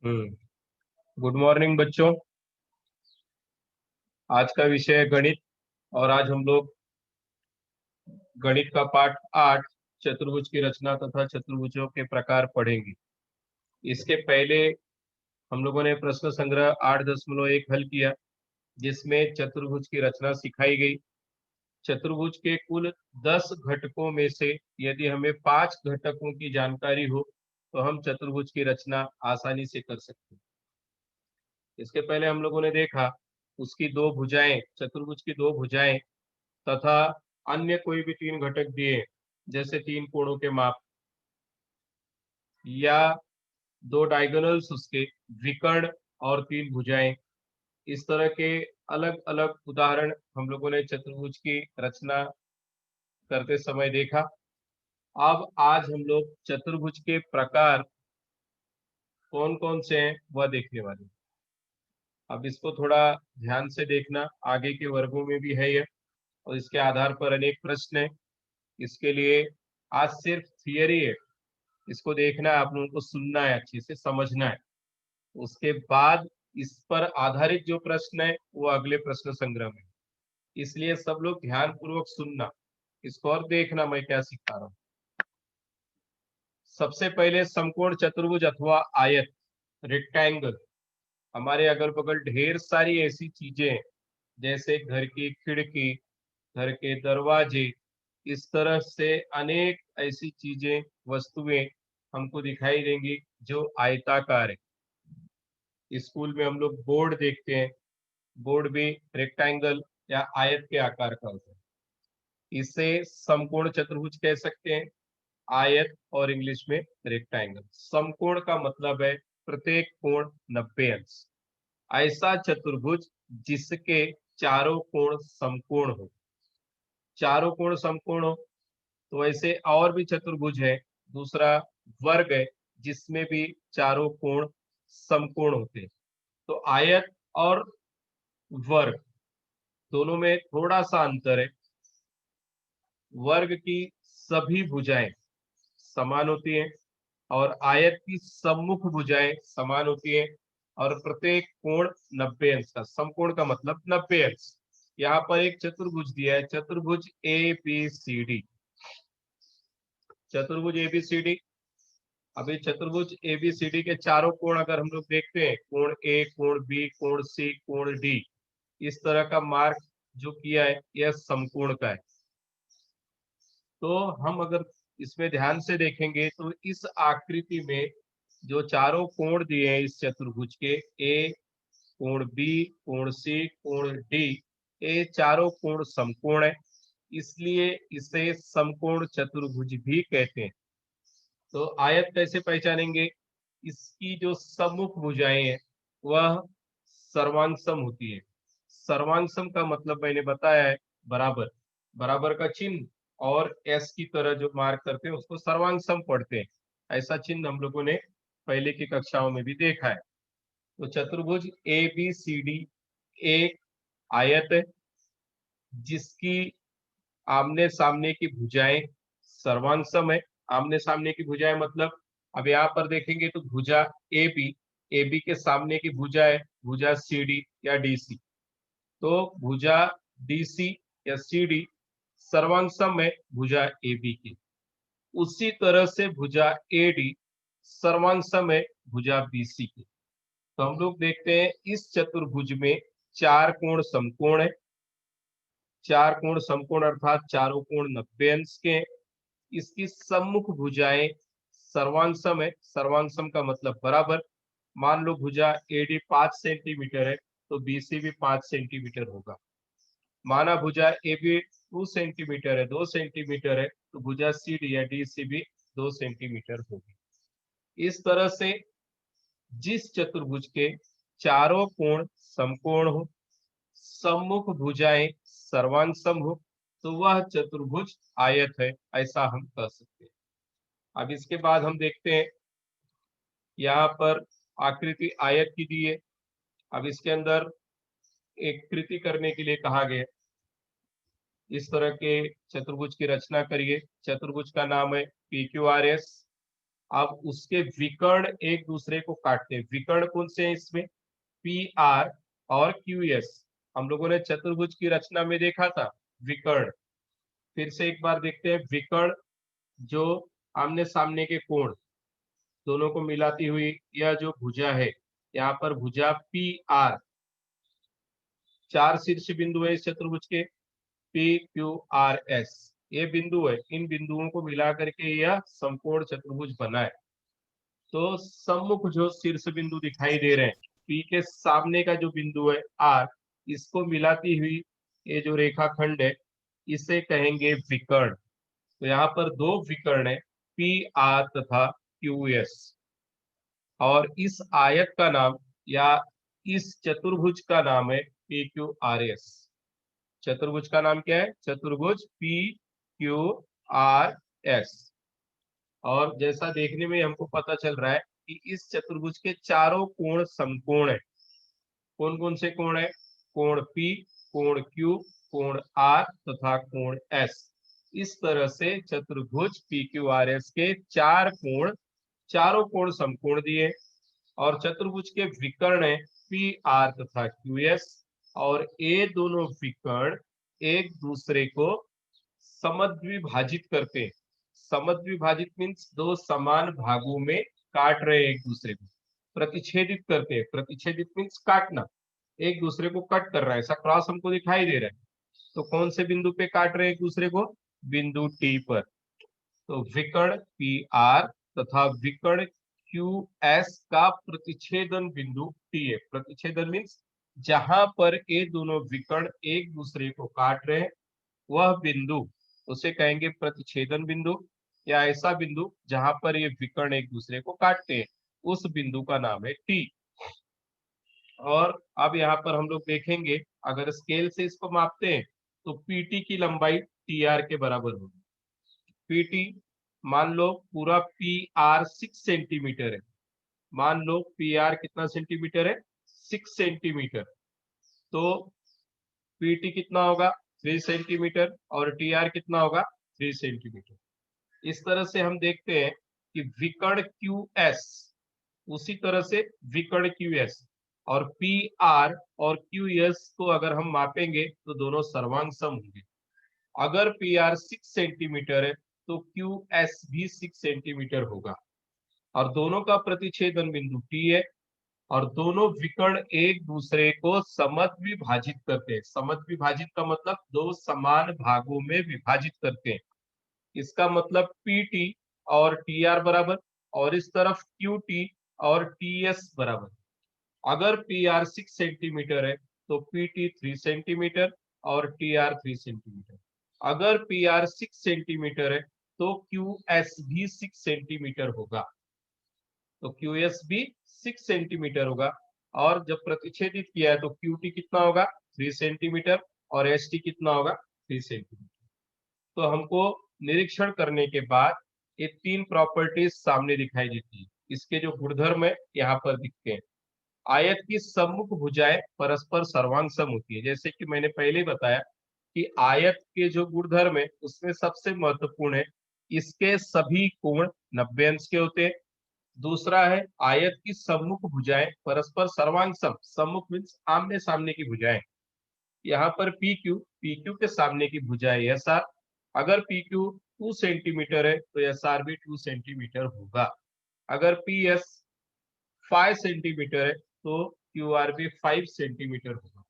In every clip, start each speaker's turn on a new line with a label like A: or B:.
A: Good morning बच्चों। आज का विषय है गणित। और आज हम लोग गणित का पाठ 8 चतुर्भुज की रचना तथा चतुर्भुजों के प्रकार पढ़ेंगे। इसके पहले हम लोगों ने प्रश्न संग्रह 8.1 हल किया, जिसमें चतुर्भुज की रचना सिखाई गई। चतुर्भुज के कुल 10 घटकों में से यदि हमें 5 घटकों की जानकारी हो तो हम चतुर्भुज की रचना आसानी से कर सकते हैं। इसके पहले हम लोगों ने देखा उसकी दो भुजाएं, चतुर्भुज की दो भुजाएं तथा अन्य कोई भी तीन घटक दिए, जैसे तीन कोणों के माप या दो डायगोनल्स उसके, विकर्ण और तीन भुजाएं। इस तरह के अलग अलग उदाहरण हम लोगों ने चतुर्भुज की रचना करते समय देखा। अब आज हम लोग चतुर्भुज के प्रकार कौन कौन से हैं वह देखने वाले हैं। अब इसको थोड़ा ध्यान से देखना, आगे के वर्गों में भी है यह, और इसके आधार पर अनेक प्रश्न है। इसके लिए आज सिर्फ थियरी है, इसको देखना है, आप लोगों को सुनना है, अच्छे से समझना है। उसके बाद इस पर आधारित जो प्रश्न है वो अगले प्रश्न संग्रह में। इसलिए सब लोग ध्यान पूर्वक सुनना इसको और देखना मैं क्या सिखा रहा हूँ। सबसे पहले समकोण चतुर्भुज अथवा आयत, रेक्टेंगल। हमारे अगल बगल ढेर सारी ऐसी चीजें हैं, जैसे घर की खिड़की, घर के दरवाजे, इस तरह से अनेक ऐसी चीजें, वस्तुएं हमको दिखाई देंगी जो आयताकार है। स्कूल में हम लोग बोर्ड देखते हैं, बोर्ड भी रेक्टेंगल या आयत के आकार का होता है। इसे समकोण चतुर्भुज कह सकते हैं, आयत और इंग्लिश में रेक्टेंगल। समकोण का मतलब है प्रत्येक कोण 90 अंश। ऐसा चतुर्भुज जिसके चारों कोण समकोण हो। चारों कोण समकोण हो तो ऐसे और भी चतुर्भुज है। दूसरा वर्ग है जिसमें भी चारों कोण समकोण होते हैं। तो आयत और वर्ग दोनों में थोड़ा सा अंतर है। वर्ग की सभी भुजाएं समान होती हैं और आयत की सम्मुख भुजाएं समान होती हैं, और प्रत्येक कोण 90 अंश का। समकोण का मतलब 90 अंश। यहाँ पर एक चतुर्भुज दिया है, चतुर्भुज ए बी सी डी। चतुर्भुज एबीसीडी। अभी चतुर्भुज एबीसीडी के चारों कोण अगर हम लोग देखते हैं, कोण ए, कोण बी, कोण सी, कोण डी, इस तरह का मार्क जो किया है यह समकोण का है। तो हम अगर इसमें ध्यान से देखेंगे तो इस आकृति में जो चारों कोण दिए हैं इस चतुर्भुज के, ए, कोण बी, कोण सी, कोण डी, ये चारों कोण समकोण है, इसलिए इसे समकोण चतुर्भुज भी कहते हैं। तो आयत कैसे पहचानेंगे? इसकी जो सम्मुख भुजाएं हैं वह सर्वांगसम होती है। सर्वांगसम का मतलब मैंने बताया है, बराबर। बराबर का चिन्ह और एस की तरह जो मार्क करते हैं उसको सर्वांगसम पढ़ते हैं। ऐसा चिन्ह हम लोगों ने पहले की कक्षाओं में भी देखा है। तो चतुर्भुज ए बी सी डी एक आयत है जिसकी आमने सामने की भुजाएं सर्वांगसम है। आमने सामने की भुजाएं मतलब अब यहाँ पर देखेंगे तो भुजा ए बी के सामने की भुजा है भुजा सी डी या डी सी। तो भुजा डी सी या सी डी सर्वांगसम है भुजा ए बी की। उसी तरह से भुजा ए डी सर्वांगसम है भुजा बी सी की। तो हम लोग देखते हैं इस चतुर्भुज में चार कोण समकोण है। चार कोण समकोण अर्थात चारों कोण 90 अंश के हैं। इसकी सम्मुख भुजाएं सर्वांगसम है। सर्वांगसम का मतलब बराबर। मान लो भुजा एडी 5 सेंटीमीटर है तो बीसी भी 5 सेंटीमीटर होगा। माना भुजा ए बी 2 सेंटीमीटर है, 2 सेंटीमीटर है, तो भुजा सी डी या डी सी भी 2 सेंटीमीटर होगी। इस तरह से जिस चतुर्भुज के चारों कोण समकोण हो, सम्मुख भुजाएं सर्वांगसम हो, तो वह चतुर्भुज आयत है, ऐसा हम कह सकते हैं। अब इसके बाद हम देखते हैं, यहाँ पर आकृति आयत की दी है। अब इसके अंदर एक कृति करने के लिए कहा गया, इस तरह के चतुर्भुज की रचना करिए। चतुर्भुज का नाम है पी क्यू आर एस। अब उसके विकर्ण एक दूसरे को काटते हैं। विकर्ण कौन से हैं इसमें? पी आर और क्यू एस। हम लोगों ने चतुर्भुज की रचना में देखा था विकर्ण। फिर से एक बार देखते हैं विकर्ण, जो आमने सामने के कोण दोनों को मिलाती हुई यह जो भुजा है, यहाँ पर भुजा पी आर, चार शीर्ष बिंदु है इस चतुर्भुज के, पी क्यू आर एस, ये बिंदु है। इन बिंदुओं को मिला करके यह समकोण चतुर्भुज बना है। तो सम्मुख जो शीर्ष बिंदु दिखाई दे रहे हैं, पी के सामने का जो बिंदु है आर, इसको मिलाती हुई ये जो रेखाखंड है, इसे कहेंगे विकर्ण। तो यहाँ पर दो विकर्ण है, पी आर तथा क्यू एस, और इस आयत का नाम या इस चतुर्भुज का नाम है पी क्यू आर एस। चतुर्भुज का नाम क्या है? चतुर्भुज पी क्यू आर एस। और जैसा देखने में हमको पता चल रहा है कि इस चतुर्भुज के चारों कोण समकोण है। कौन कौन से कोण है? कोण P, कोण Q, कोण R तथा कोण S। इस तरह से चतुर्भुज PQRS के चार कोण, चारों कोण समकोण दिए, और चतुर्भुज के विकर्ण है PR तथा QS, और ये दोनों विकर्ण एक दूसरे को समद्विभाजित करते हैं। समद्विभाजित मीन्स दो समान भागों में काट रहे हैं एक दूसरे को, प्रतिच्छेदित करते हैं। प्रतिच्छेदित मीन्स काटना, एक दूसरे को कट कर रहा है, ऐसा क्रॉस हमको दिखाई दे रहा है। तो कौन से बिंदु पे काट रहे हैं एक दूसरे को? बिंदु टी पर। तो विकर्ण पी आर तथा विकर्ण क्यू एस का प्रतिच्छेदन बिंदु टी है। प्रतिच्छेदन मीन्स जहां पर ये दोनों विकर्ण एक दूसरे को काट रहे हैं, वह बिंदु उसे कहेंगे प्रतिच्छेदन बिंदु, या ऐसा बिंदु जहां पर ये विकर्ण एक दूसरे को काटते हैं, उस बिंदु का नाम है टी। और अब यहाँ पर हम लोग देखेंगे, अगर स्केल से इसको मापते हैं तो पीटी की लंबाई टी आर के बराबर होगी। पीटी मान लो पूरा पी आर 6 सेंटीमीटर है। मान लो पी आर कितना सेंटीमीटर है? 6 सेंटीमीटर। तो पीटी कितना होगा? 3 सेंटीमीटर, और टी आर कितना होगा? 3 सेंटीमीटर। इस तरह से हम देखते हैं कि विकर्ण क्यू एस, उसी तरह से विकर्ण क्यू एस और पी आर और क्यू एस को अगर हम मापेंगे तो दोनों सर्वांग सम होंगे। अगर पी आर 6 सेंटीमीटर है तो क्यू एस भी 6 सेंटीमीटर होगा, और दोनों का प्रतिच्छेदन बिंदु टी है, और दोनों विकर्ण एक दूसरे को समद्विभाजित करते हैं। समद्विभाजित का मतलब दो समान भागों में विभाजित करते हैं। इसका मतलब पी टी और टी आर बराबर, और इस तरफ क्यू टी और टी एस बराबर। अगर पी आर 6 सेंटीमीटर है तो पी टी 3 सेंटीमीटर और टी आर 3 सेंटीमीटर। अगर पी आर 6 सेंटीमीटर है तो क्यू एस भी 6 सेंटीमीटर होगा। तो क्यू एस भी 6 सेंटीमीटर होगा, और जब प्रतिच्छेदित किया है तो क्यू टी कितना होगा? 3 सेंटीमीटर, और एस टी कितना होगा? 3 सेंटीमीटर। तो हमको निरीक्षण करने के बाद ये तीन प्रॉपर्टीज सामने दिखाई देती है। इसके जो गुणधर्म है यहाँ पर दिखते हैं। आयत की सम्मुख भुजाएं परस्पर सर्वांग सम होती है। जैसे कि मैंने पहले बताया कि आयत के जो गुणधर्म है उसमें सबसे महत्वपूर्ण है इसके सभी कोण 90 अंश के होते हैं। दूसरा है आयत की सम्मुख भुजाएं परस्पर सर्वांग सम। सम्मुख मीन्स आमने सामने की भुजाएं। यहाँ पर पी क्यू के सामने की भुजा है एस आर। अगर पी क्यू 2 सेंटीमीटर है तो एस आर भी 2 सेंटीमीटर होगा। अगर पी एस 5 सेंटीमीटर है तो क्यू आर भी 5 सेंटीमीटर होगा।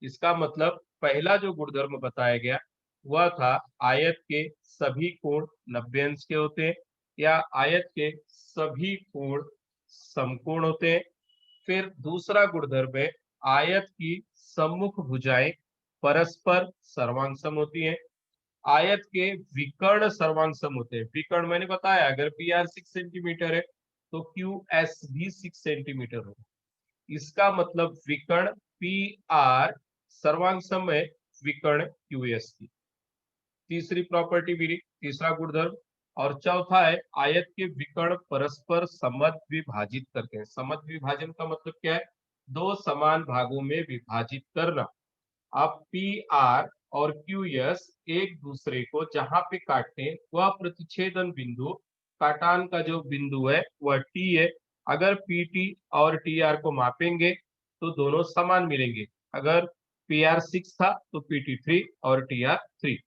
A: इसका मतलब पहला जो गुणधर्म बताया गया वह था आयत के सभी कोण 90 अंश के होते हैं, या आयत के सभी कोण समकोण होते हैं। फिर दूसरा गुणधर्म है आयत की सम्मुख भुजाएं परस्पर सर्वांगसम होती हैं। आयत के विकर्ण सर्वांगसम होते हैं। विकर्ण मैंने बताया, अगर पी आर 6 सेंटीमीटर है तो क्यू एस भी 6 सेंटीमीटर होगा। इसका मतलब विकर्ण पी आर सर्वांगसम है विकर्ण क्यू एस की। तीसरी प्रॉपर्टी मिली, तीसरा गुणधर्म। और चौथा है आयत के विकर्ण परस्पर समद्विभाजित करते हैं। समद्विभाजन का मतलब क्या है? दो समान भागों में विभाजित करना। अब पी आर और क्यू एस एक दूसरे को जहां पे काटते हैं वह प्रतिच्छेदन बिंदु काटान का जो बिंदु है वह टी है। अगर पीटी और टीआर को मापेंगे तो दोनों समान मिलेंगे। अगर पीआर 6 था तो पीटी 3 और टीआर 3।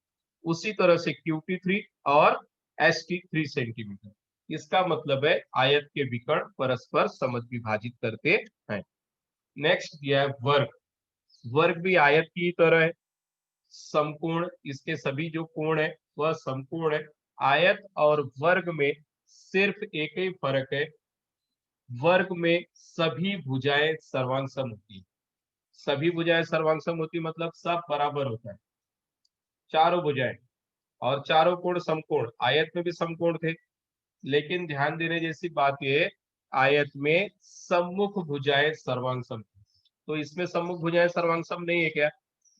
A: उसी तरह से क्यूटी 3 और एसटी 3 सेंटीमीटर। इसका मतलब है आयत के विकर्ण परस्पर समद्विभाजित करते हैं। नेक्स्ट दिया है वर्ग। वर्ग भी आयत की तरह है, समकोण। इसके सभी जो कोण है वह समकोण है। आयत और वर्ग में सिर्फ एक ही फर्क है, वर्ग में सभी भुजाएं सर्वांगसम होती है। सभी भुजाएं सर्वांगसम होती मतलब सब बराबर होता है, चारों भुजाएं। और चारों कोण समकोण, आयत में भी समकोण थे, लेकिन ध्यान देने जैसी बात यह, आयत में सम्मुख भुजाएं सर्वांगसम। तो इसमें सम्मुख भुजाएं सर्वांगसम नहीं है क्या?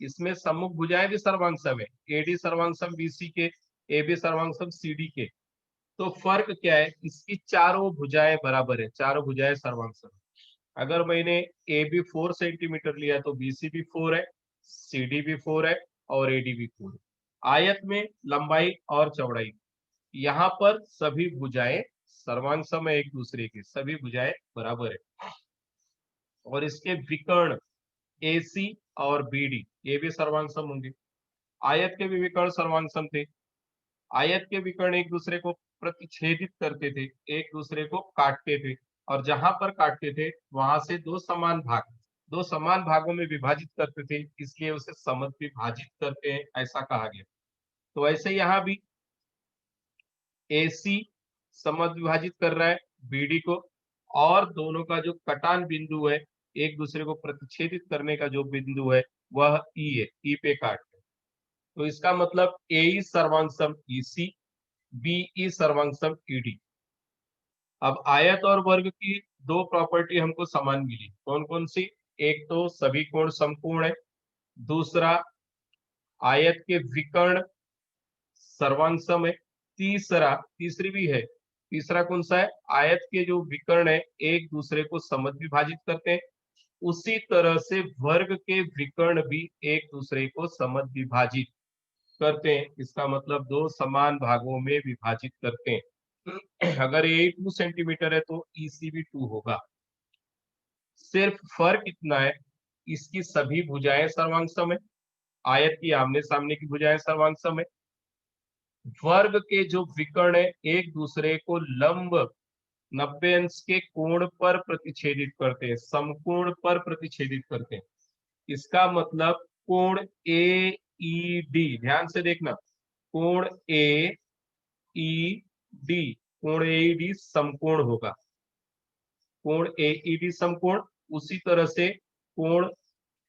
A: इसमें सम्मुख भुजाएं भी सर्वांगसम है, एडी सर्वांगसम बीसी के, ए बी सर्वांगसम सीडी के। तो फर्क क्या है? इसकी चारों भुजाएं बराबर है, चारों भुजाएं सर्वांगसम। अगर मैंने ए बी 4 सेंटीमीटर लिया तो बीसी भी 4 है, सीडी भी 4 है और एडी भी 4 है। आयत में लंबाई और चौड़ाई, यहाँ पर सभी भुजाएं सर्वांगसम है, एक दूसरे के सभी भुजाएं बराबर है। और इसके विकर्ण एसी और बीडी ये भी सर्वांगसम होंगे। आयत के भी विकर्ण सर्वांगसम थे। आयत के विकर्ण एक दूसरे को प्रतिच्छेदित करते थे, एक दूसरे को काटते थे, और जहां पर काटते थे वहां से दो समान भागों में विभाजित करते थे, इसलिए उसे समद्विभाजित करते हैं, ऐसा कहा गया। तो ऐसे यहाँ भी एसी समद्विभाजित कर रहा है बीडी को, और दोनों का जो कटान बिंदु है, एक दूसरे को प्रतिच्छेदित करने का जो बिंदु है वह ई है, ई पे काट है। तो इसका मतलब ए सर्वांगसम ईसी, बीई सर्वांगसम ईडी। अब आयत और वर्ग की दो प्रॉपर्टी हमको समान मिली, कौन कौन सी? एक तो सभी कोण समकोण है, दूसरा आयत के विकर्ण सर्वांगसम है, तीसरी भी है। तीसरा कौन सा है? आयत के जो विकर्ण है एक दूसरे को समद्विभाजित करते हैं, उसी तरह से वर्ग के विकर्ण भी एक दूसरे को समद्विभाजित करते हैं। इसका मतलब दो समान भागों में विभाजित करते हैं। अगर ए 2 सेंटीमीटर है तो ईसी भी 2 होगा। सिर्फ फर्क इतना है, इसकी सभी भुजाएं सर्वांगसम है, आयत की आमने सामने की भुजाएं सर्वांगसम है। वर्ग के जो विकर्ण है एक दूसरे को लंब 90 अंश के कोण पर प्रतिच्छेदित करते हैं, समकोण पर प्रतिच्छेदित करते हैं। इसका मतलब कोण ए ई डी, ध्यान से देखना, कोण ए ई डी, कोण ए ई डी समकोण होगा। कोण ए ई डी समकोण, उसी तरह से कोण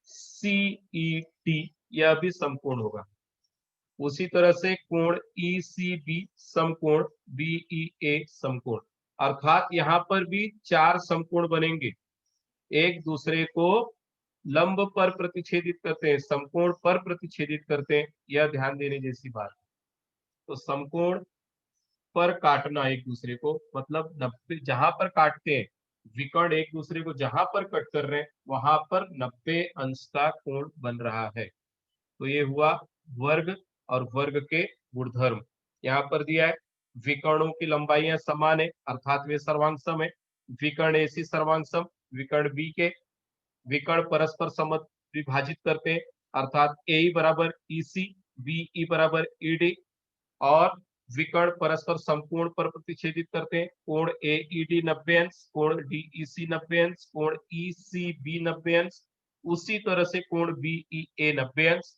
A: सी ई टी यह भी समकोण होगा। उसी तरह से कोण ई सी बी समकोण, बीई ए समकोण। अर्थात यहाँ पर भी चार समकोण बनेंगे, एक दूसरे को लंब पर प्रतिच्छेदित करते हैं, समकोण पर प्रतिच्छेदित करते हैं, यह ध्यान देने जैसी बात है। तो समकोण पर काटना एक दूसरे को, मतलब 90 जहां पर काटते हैं, विकर्ण एक दूसरे को जहां पर कट कर रहे हैं वहां पर 90 अंश का कोण बन रहा है। तो ये हुआ वर्ग और वर्ग के गुणधर्म। यहाँ पर दिया है विकर्णों की लंबाइयां समान है, अर्थात वे सर्वांगसम है। विकर्ण एसी सर्वांगसम, विकर्ण बी के विकर्ण परस्पर समद्विभाजित करते हैं, अर्थात ए बराबर ईसी, बीई बराबर ईडी। और विकर्ण परस्पर समकोण पर प्रतिच्छेदित करते हैं, कोण ए ई डी 90 अंश, कोण डी ई सी 90 अंश, कोण ई सी बी 90 अंश, उसी तरह से कोण बी ई ए 90 अंश।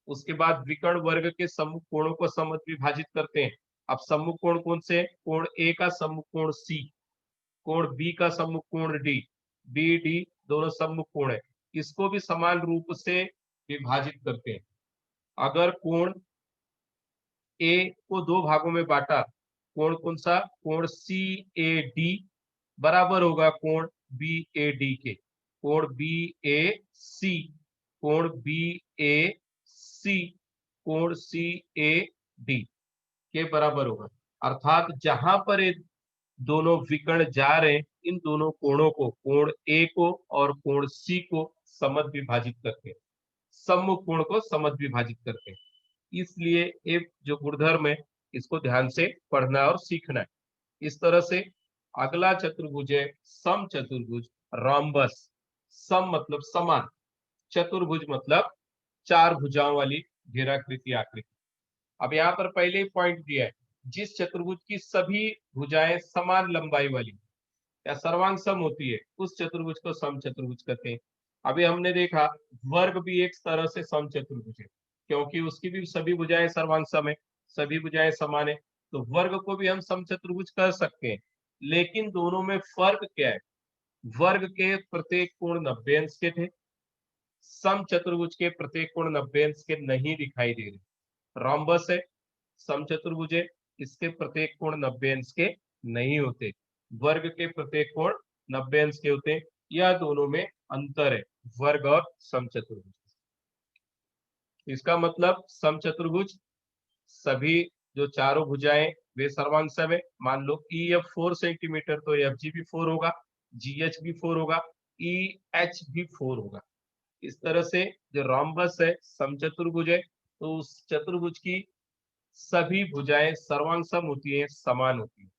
A: उसके बाद विकर्ण वर्ग के सम्मुख कोणों को समद्विभाजित करते हैं। अब सम्मुख कोण कौन से? कोण ए का सम्मुख कोण सी, कोण बी का सम्मुख कोण डी, बी डी दोनों सम्मुख कोण है, इसको भी समान रूप से विभाजित करते हैं। अगर कोण ए को दो भागों में बांटा, कोण कौन सा? कोण सी ए डी बराबर होगा कोण बी ए डी के, कोण बी ए सी, कोण बी ए सी, कोण सी ए डी के बराबर होगा। अर्थात जहां पर ये दोनों विकर्ण जा रहे हैं, इन दोनों कोणों को, कोण ए को और कोण सी को समद्विभाजित करते हैं, सम्मुख कोण को समद्विभाजित करते हैं। इसलिए एक जो गुणधर्म है इसको ध्यान से पढ़ना और सीखना है। इस तरह से अगला चतुर्भुज है सम चतुर्भुज रॉम्बस। सम मतलब समान, चतुर्भुज मतलब चार भुजाओं वाली घेराकृति आकृति। अब यहाँ पर पहले ही पॉइंट दिया है, जिस चतुर्भुज की सभी भुजाएं समान लंबाई वाली या सर्वांग सम होती है उस चतुर्भुज को सम चतुर्भुज कहते हैं। अभी हमने देखा वर्ग भी एक तरह से सम चतुर्भुज है, क्योंकि उसकी भी सभी भुजाएं सर्वांग सम है, सभी भुजाएं समान है, तो वर्ग को भी हम सम चतुर्भुज कर सकते हैं। लेकिन दोनों में फर्क क्या है? वर्ग के प्रत्येक कोण 90 अंश के थे, सम चतुर्भुज के प्रत्येक कोण 90 अंश के नहीं दिखाई दे रहे। रॉम्बस है, सम चतुर्भुज है, इसके प्रत्येक कोण 90 अंश के नहीं होते, वर्ग के प्रत्येक कोण 90 अंश के होते हैं। यह दोनों में अंतर है, वर्ग और सम चतुर्भुज। इसका मतलब सम चतुर्भुज सभी जो चारों भुजाएं वे सर्वांग सम है। मान लो ई एफ 4 सेंटीमीटर तो एफ जी भी 4 होगा, जी एच भी 4 होगा, ई एच भी 4 होगा। इस तरह से जो रॉम्बस है समचतुर्भुज है, तो उस चतुर्भुज की सभी भुजाएं सर्वांग सम होती है, समान होती है।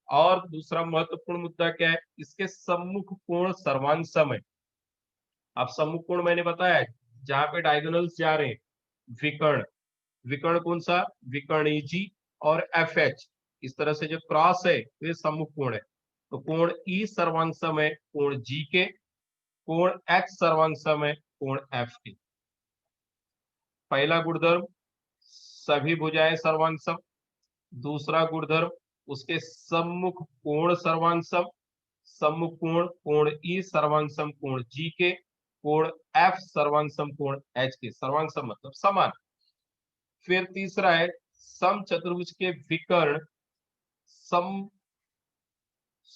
A: और दूसरा महत्वपूर्ण मुद्दा क्या है? इसके सम्मुख कोण सर्वांग सम है। अब सम्मुख कोण मैंने बताया जहां पे डायगोनल्स जा रहे हैं, विकर्ण, विकर्ण कौन सा? विकर्ण ईजी और एफ एच। इस तरह से जो क्रॉस है ये सम्मुख कोण है। तो कोण ई सर्वांग सम है कोण जी के, कोण एच सर्वांग सम है कोण एफ के। पहला गुणधर्म सभी भुजाएं सर्वांग सम, दूसरा गुणधर्म उसके सम्मुख कोण सर्वांग सम, सम्मुख कोण कोण ई सर्वांग सम कोण जी के, कोण एफ सर्वांग सम कोण एच के। सर्वांग सम मतलब समान। फिर तीसरा है सम चतुर्भुज के विकर्ण, सम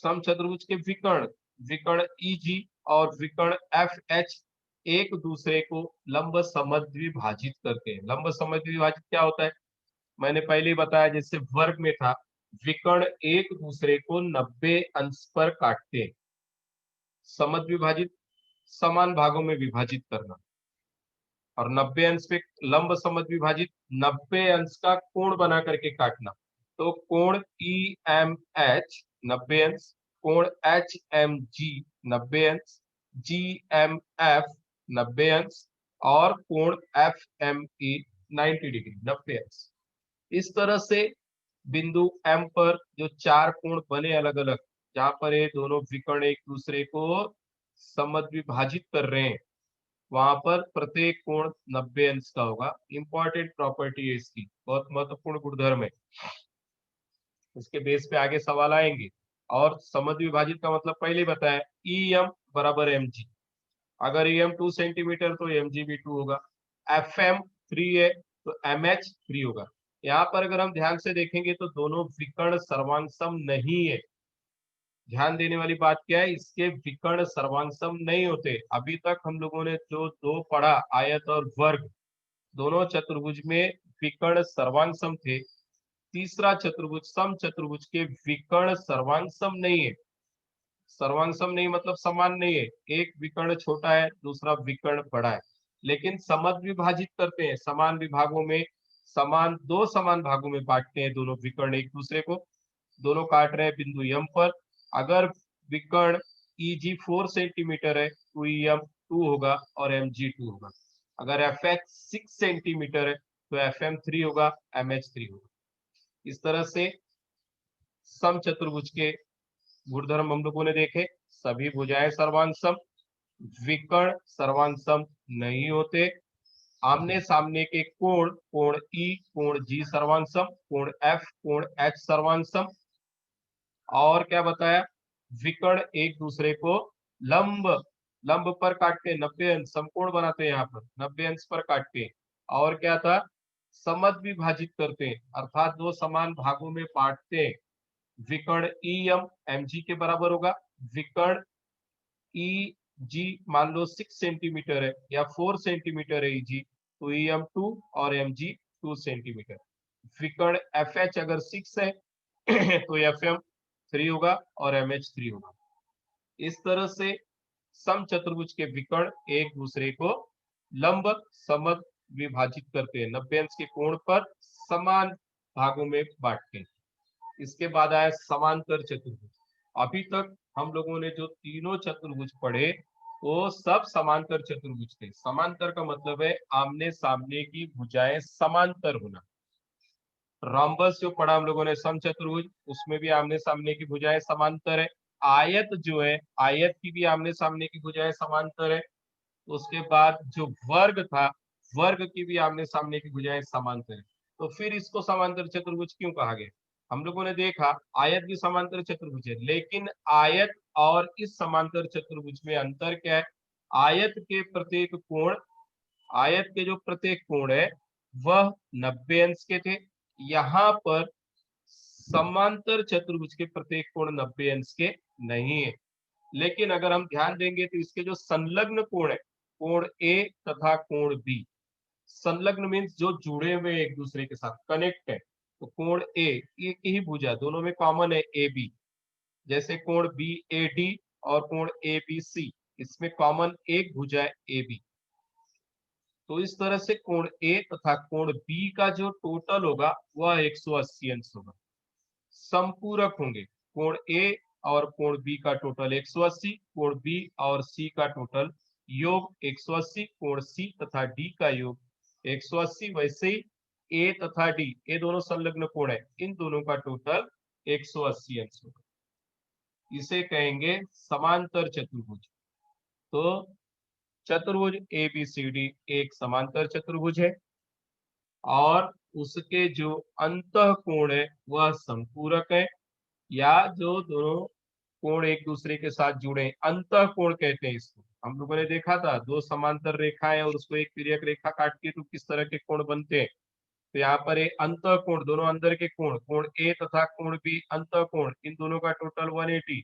A: सम चतुर्भुज के विकर्ण, विकर्ण ईजी और विकर्ण एफ एच एक दूसरे को लंब समद्विभाजित करते हैं। लंब समद्विभाजित क्या होता है? मैंने पहले ही बताया, जैसे वर्ग में था, विकर्ण एक दूसरे को 90 अंश पर काटते हैं। समद्विभाजित समान भागों में विभाजित करना, और 90 अंश पे लंब समद्विभाजित 90 अंश का कोण बना करके काटना। तो कोण ई एम एच 90 अंश, कोण एच एम जी 90 अंश, जी एम एफ 90 अंश और कोण एफ एम ई 90 डिग्री 90 अंश। इस तरह से बिंदु एम पर जो चार कोण बने अलग अलग, जहां पर ये दोनों विकर्ण एक दूसरे को समद्विभाजित कर रहे हैं, वहां पर प्रत्येक कोण 90 अंश का होगा। इंपॉर्टेंट प्रॉपर्टी है इसकी, बहुत महत्वपूर्ण गुणधर्म है। इसके बेस पे आगे सवाल आएंगे। और समद्विभाजित का मतलब पहले बताया, ई एम बराबर एम जी। अगर ई एम 2 सेंटीमीटर तो एम जी भी 2 होगा। एफ एम 3 है तो एम एच 3 होगा। यहाँ पर अगर हम ध्यान से देखेंगे तो दोनों विकर्ण सर्वांग सम नहीं है। ध्यान देने वाली बात क्या है? इसके विकर्ण सर्वांग सम नहीं होते। अभी तक हम लोगों ने जो दो पढ़ा, आयत और वर्ग, दोनों चतुर्भुज में विकर्ण सर्वांग सम थे। तीसरा चतुर्भुज सम चतुर्भुज के विकर्ण सर्वांग सम नहीं है। सर्वांग सम नहीं मतलब समान नहीं है, एक विकर्ण छोटा है दूसरा विकर्ण बड़ा है, लेकिन समद्विभाजित करते हैं, समान विभागों में, समान दो समान भागों में बांटते हैं दोनों विकर्ण एक दूसरे को। दोनों काट रहे हैं बिंदु यम पर। अगर विकर्ण ईजी 4 सेंटीमीटर है तो ई एम 2 होगा और एम जी 2 होगा। अगर एफ एक्स 6 सेंटीमीटर है तो एफ एम 3 होगा, एम एच 3 होगा। इस तरह से सम चतुर्भुज के गुणधर्म हम लोगों ने देखे। सभी भुजाएं सर्वांग सम, विकर्ण सर्वांग सम नहीं होते, आमने सामने के कोण, कोण ई कोण जी सर्वांग सम, कोण एफ कोण एच सर्वांग सम। और क्या बताया? विकर्ण एक दूसरे को लंब, लंब पर काटते हैं, 90 अंश समकोण बनाते हैं, यहाँ पर 90 अंश पर काटते हैं। और क्या था? समद्विभाजित करते हैं, अर्थात दो समान भागों में बांटते हैं। विकर्ण ई एम एम जी के बराबर होगा। विकर्ण ई जी मान लो 6 सेंटीमीटर है या 4 सेंटीमीटर है ई जी, तो ई एम 2 और एम जी 2 सेंटीमीटर। विकर्ण एफ एच अगर 6 है तो एफ एम 3 होगा और एम एच 3 होगा। इस तरह से सम चतुर्भुज के विकर्ण एक दूसरे को लंब समद विभाजित करते हैं, 90 अंश के कोण पर समान भागों में बांटते हैं। इसके बाद आया समांतर चतुर्भुज। अभी तक हम लोगों ने जो तीनों चतुर्भुज पढ़े वो सब समांतर चतुर्भुज थे। समांतर का मतलब है आमने सामने की भुजाएं समांतर होना। रॉम्बस जो पढ़ा हम लोगों ने समचतुर्भुज, उसमें भी आमने सामने की भुजाएं समांतर है। आयत जो है, आयत की भी आमने सामने की भुजाएं समांतर है। उसके बाद जो वर्ग था, वर्ग की भी आमने सामने की भुजाएं समांतर है। तो फिर इसको समांतर चतुर्भुज क्यों कहा गया? हम लोगों ने देखा आयत भी समांतर चतुर्भुज है, लेकिन आयत और इस समांतर चतुर्भुज में अंतर क्या है? आयत के प्रत्येक कोण, आयत के जो प्रत्येक कोण है वह 90 अंश के थे। यहाँ पर समांतर चतुर्भुज के प्रत्येक कोण 90 अंश के नहीं है। लेकिन अगर हम ध्यान देंगे तो इसके जो संलग्न कोण है, कोण ए तथा कोण बी, संलग्न मीन्स जो जुड़े हुए एक दूसरे के साथ कनेक्ट है, तो कोण ए एक ही भुजा, दोनों में कॉमन है ए बी। जैसे कोण बी ए डी और कोण ए बी सी, इसमें कॉमन एक भुजा है ए बी। तो इस तरह से कोण ए तथा कोण बी का जो टोटल होगा वह 180 अंश होगा, संपूरक होंगे। कोण ए और कोण बी का टोटल 180, कोण बी और सी का टोटल योग 180, कोण सी तथा डी का योग 180। वैसे ही ए तथा डी, ये दोनों संलग्न कोण है, इन दोनों का टोटल 180 अंश होगा। इसे कहेंगे समांतर चतुर्भुज। तो चतुर्भुज ए बी सी डी एक समांतर चतुर्भुज है और उसके जो अंतः कोण है वह संपूरक है, या जो दोनों कोण एक दूसरे के साथ जुड़े, अंतः कोण कहते हैं इसको। हम लोगों ने देखा था दो समांतर रेखाएं और उसको एक तिर्यक रेखा काट के तो किस तरह के कोण बनते हैं। तो यहाँ पर एक अंतः कोण, दोनों अंदर के कोण, कोण ए तथा कोण बी अंतः कोण, इन दोनों का टोटल 180।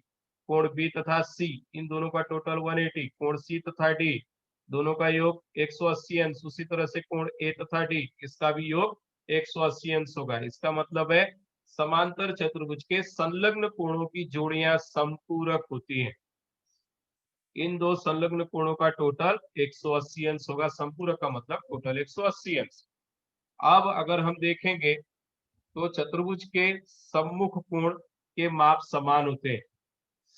A: कोण बी तथा सी, इन दोनों का टोटल 180। कोण सी तथा डी, दोनों का योग 180 अंश। उसी तरह से कोण ए तथा डी, इसका भी योग 180 अंश होगा। इसका मतलब है समांतर चतुर्भुज के संलग्न कोणों की जोड़ियां संपूरक होती हैं। इन दो संलग्न कोणों का टोटल 180 अंश होगा। संपूरक का मतलब टोटल 180 अंश। अब अगर हम देखेंगे तो चतुर्भुज के सम्मुख कोण के माप समान होते हैं।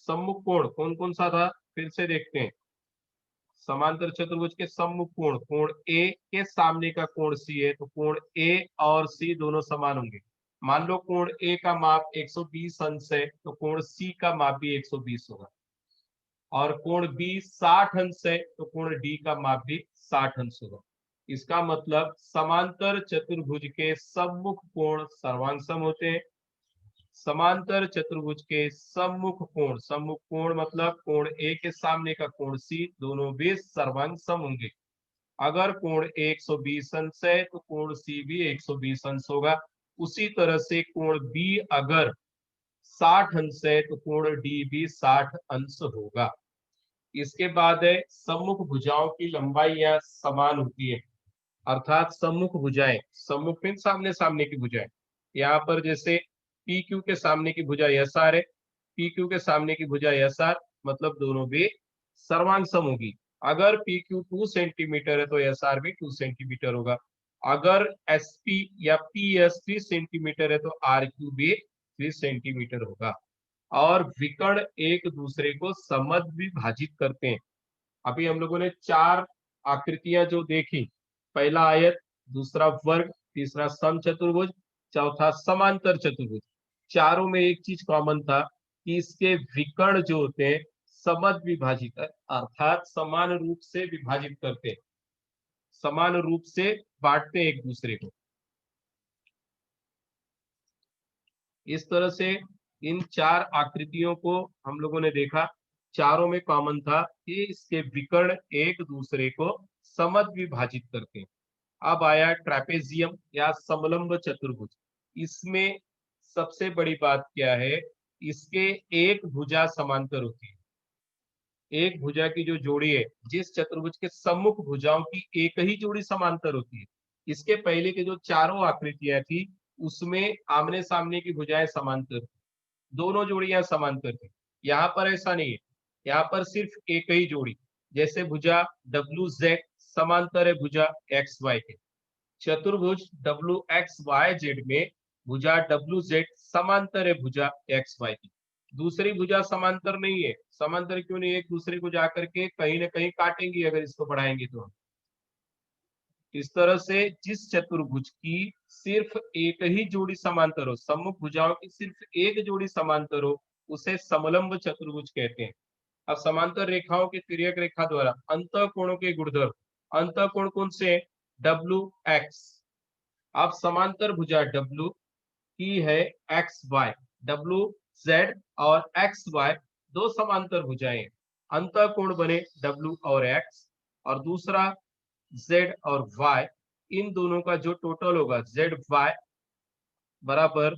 A: सम्मुख कोण कौन कौन सा था, फिर से देखते हैं। समांतर चतुर्भुज के सम्मुख कोण, कोण ए के सामने का कोण सी है, तो कोण ए और सी दोनों समान होंगे। मान लो कोण ए का माप 120 अंश है, तो कोण सी का माप भी 120 होगा। और कोण बी 60 अंश है, तो कोण डी का माप भी 60 अंश होगा। इसका मतलब समांतर चतुर्भुज के सम्मुख कोण सर्वांग होते हैं। समांतर चतुर्भुज के सम्मुख कोण, सम्मुख कोण मतलब कोण ए के सामने का कोण सी, दोनों भी सर्वांग सम होंगे। अगर कोण 120 अंश है तो कोण सी भी 120 अंश होगा। उसी तरह से कोण बी अगर 60 अंश है तो कोण डी भी 60 अंश होगा। इसके बाद है सम्मुख भुजाओं की लंबाई समान होती है, अर्थात सम्मुख भुजाएं, सम्मुख में सामने सामने की भुजाएं। यहाँ पर जैसे पी क्यू के सामने की भुजा एस आर है, पी क्यू के सामने की भुजा एस आर, मतलब दोनों भी सर्वांग सम होगी। अगर पी क्यू 2 सेंटीमीटर है तो एस आर भी 2 सेंटीमीटर होगा। अगर एस पी या पी एस 3 सेंटीमीटर है तो आर क्यू भी 3 सेंटीमीटर होगा। और विकर्ण एक दूसरे को समद्विभाजित करते हैं। अभी हम लोगों ने चार आकृतियां जो देखी, पहला आयत, दूसरा वर्ग, तीसरा समचतुर्भुज, चौथा समांतर चतुर्भुज। चारों में एक चीज कॉमन था कि इसके विकर्ण जो होते हैं समद्विभाजित है, अर्थात समान रूप से विभाजित करते हैं, समान रूप से बांटते हैं एक दूसरे को। इस तरह से इन चार आकृतियों को हम लोगों ने देखा, चारों में कॉमन था कि इसके विकर्ण एक दूसरे को समद्विभाजित करते हैं। अब आया ट्रेपेजियम या समलंब चतुर्भुज। इसमें सबसे बड़ी बात क्या है, इसके एक भुजा समांतर होती है। एक भुजा की जो जोड़ी है, जिस चतुर्भुज के सम्मुख भुजाओं की एक ही जोड़ी समांतर होती है। इसके पहले के जो चारों आकृतियां थी उसमें आमने सामने की भुजाएं समांतर, दोनों जोड़ियां समांतर थी। यहाँ पर ऐसा नहीं है, यहाँ पर सिर्फ एक ही जोड़ी, जैसे भुजा डब्ल्यू जेड समांतर है भुजा एक्स वाई के। चतुर्भुज डब्ल्यू एक्स वाई जेड में भुजा डब्ल्यू जेड समांतर है भुजा एक्स वाई की। दूसरी भुजा समांतर नहीं है। समांतर क्यों नहीं है? एक दूसरे को जाकर के कहीं ना कहीं काटेंगी अगर इसको बढ़ाएंगे तो। इस तरह से जिस चतुर्भुज की सिर्फ एक ही जोड़ी समांतर हो, सम्मुख भुजाओं की सिर्फ एक जोड़ी समांतर हो, उसे समलंब चतुर्भुज कहते हैं। अब समांतर रेखाओं के तिर्यक रेखा द्वारा अंतःकोणों के गुणधर्म, अंतःकोण कौन से? W x. अब समांतर भुजा डब्ल्यू की है एक्स वाई, डब्ल्यू जेड और एक्स वाई दो समांतर भुजाएं, अंतःकोण बने डब्ल्यू और एक्स। और दूसरा जेड और वाई, इन दोनों का जो टोटल होगा जेड वाई बराबर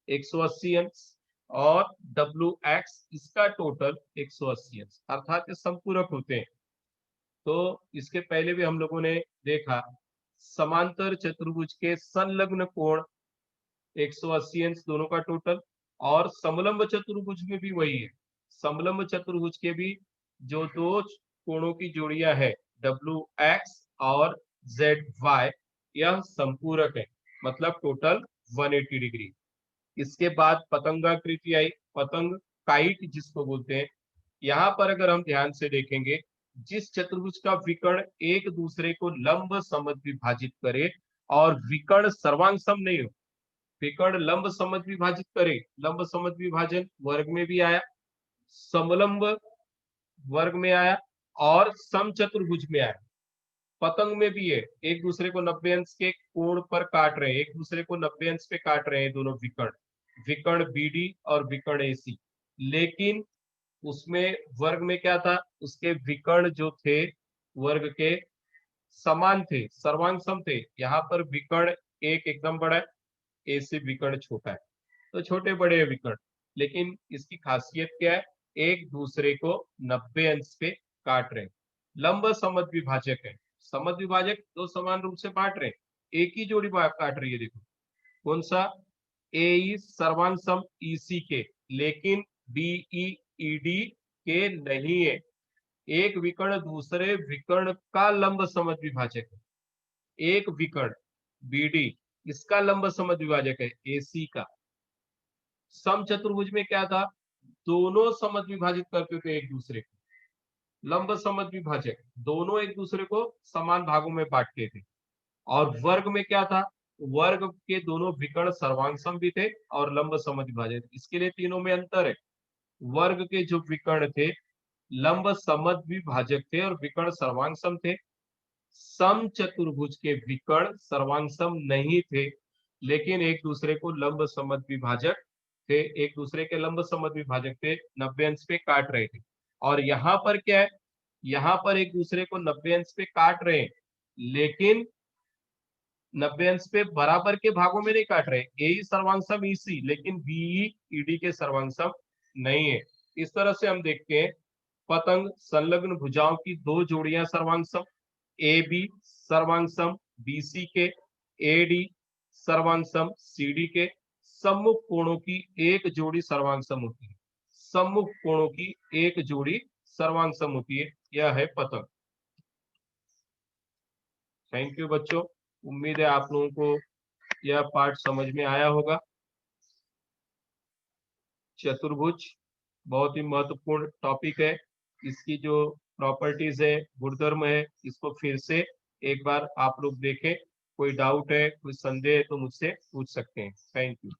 A: 180 अंश और डब्ल्यू एक्स इसका टोटल 180 अंश, अर्थात ये संपूरक होते हैं। तो इसके पहले भी हम लोगों ने देखा समांतर चतुर्भुज के संलग्न कोण 180 अंश दोनों का टोटल, और समलंब चतुर्भुज में भी वही है। समलंब चतुर्भुज के भी जो दो कोणों की जोड़ियां है डब्ल्यू एक्स और जेड वाई, यह संपूरक है, मतलब टोटल 180 डिग्री। इसके बाद पतंगाकृति आई, पतंग काइट जिसको बोलते हैं। यहाँ पर अगर हम ध्यान से देखेंगे, जिस चतुर्भुज का विकर्ण एक दूसरे को लंब समद्विभाजित करे और विकर्ण सर्वांग सम नहीं हो, विकर्ण लंब समद्विभाजित करे, लंब समद्विभाजन वर्ग में भी आया, समलंब वर्ग में आया और समचतुर्भुज में आया। पतंग में भी है, एक दूसरे को 90 अंश के कोण पर काट रहे हैं, एक दूसरे को 90 अंश पे काट रहे हैं दोनों विकर्ण, विकर्ण बीडी और विकर्ण एसी। लेकिन उसमें वर्ग में क्या था? उसके विकर्ण जो थे वर्ग के समान थे, सर्वांग सम थे। यहाँ पर विकर्ण एक एकदम बड़ा है, ए से विकर्ण छोटा है, तो छोटे बड़े विकर्ण। लेकिन इसकी खासियत क्या है? एक दूसरे को 90 अंश पे काट रहे हैं, लंब समद्विभाजक है। समद्विभाजक दो समान रूप से बांट रहे हैं, एक ही जोड़ी काट रही है। देखो कौन सा? ए सर्वांग सम ईसी के, लेकिन बीई ईडी के नहीं है। एक विकर्ण दूसरे विकर्ण का लंब समद्विभाजक है। एक विकर्ण बीडी इसका लंब समद्विभाजक है एसी का। सम चतुर्भुज में क्या था? दोनों समद्विभाजित करते थे एक दूसरे को, लंब समद्विभाजक, दोनों एक दूसरे को समान भागों में बांटते थे। और वर्ग में क्या था? वर्ग के दोनों विकर्ण सर्वांग सम भी थे और लंब समद्विभाजक। इसके लिए तीनों में अंतर है। वर्ग के जो विकर्ण थे लंब समद्विभाजक थे और विकर्ण सर्वांग सम थे। सम चतुर्भुज के विकर्ण सर्वांग सम नहीं थे, लेकिन एक दूसरे को लंब समद्विभाजक थे, एक दूसरे के लंब समद्विभाजक थे, 90 अंश पे काट रहे थे। और यहाँ पर क्या है? यहाँ पर एक दूसरे को 90 अंश पे काट रहे हैं, लेकिन 90 अंश पे बराबर के भागों में नहीं काट रहे। ए सर्वांग सम ईसी, लेकिन बीई ईडी के सर्वांग सम नहीं है। इस तरह से हम देखते हैं पतंग संलग्न भुजाओं की दो जोड़ियां सर्वांग सम, ए बी सर्वांग सम बीसी के, ए डी सर्वांग सम सीडी के, सम्मुख कोणों की एक जोड़ी सर्वांग सम होती है। सम्मुख कोणों की एक जोड़ी सर्वांग सम होती है, यह है पतंग। थैंक यू बच्चों, उम्मीद है आप लोगों को यह पाठ समझ में आया होगा। चतुर्भुज बहुत ही महत्वपूर्ण टॉपिक है। इसकी जो प्रॉपर्टीज है, गुणधर्म है, इसको फिर से एक बार आप लोग देखें। कोई डाउट है, कोई संदेह है तो मुझसे पूछ सकते हैं। Thank you.